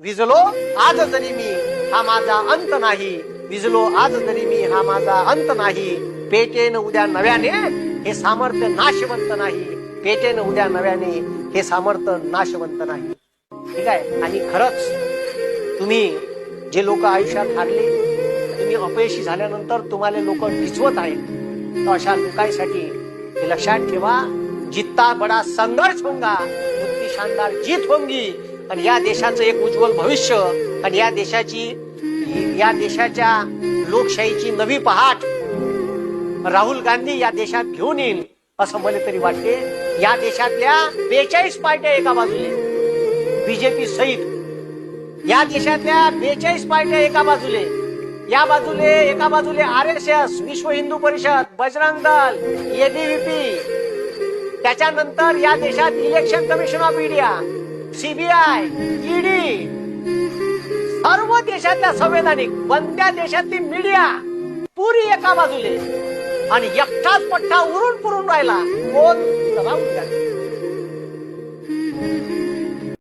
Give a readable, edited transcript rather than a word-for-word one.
विजलो आज जरी मी हा माझा अंत नाही, विजलो आज जरी मी हा माझा अंत नाही, पेटेन उद्या नव्याने हे सामर्थ्य नाशवंत नाही, पेटेन उद्या नव्याने हे सामर्थ्य नाशवंत नाही. ठीक आहे. आणि खरंच तुम्ही जे लोक आयुष्यात हारले, तुम्ही अपयशी झाल्यानंतर तुम्हाला लोक डिचवत आहेत, तर अशा लोकांसाठी हे लक्षात ठेवा, जित्ता बडा संघर्ष होगा उतनी शानदार जीत होंगी. आणि या देशाचं एक उज्ज्वल भविष्य आणि या देशाच्या लोकशाहीची नवी पहाट राहुल गांधी या देशात घेऊन येईल असं मला तरी वाटते. या देशातल्या 42 पार्ट्या एका बाजूले बीजेपी सहित, या देशातल्या 42 पार्ट्या एका बाजूले, एका बाजूले RSS, विश्व हिंदू परिषद, बजरंग दल, ABVP, त्याच्यानंतर या देशात election commission of India, CBI, ED, सर्व देशातल्या संवैधानिक बनत्या देशातली मीडिया पुरी एका बाजूले आणि एकटाच पट्टा उरून पुरून राहिला. कोण दबाव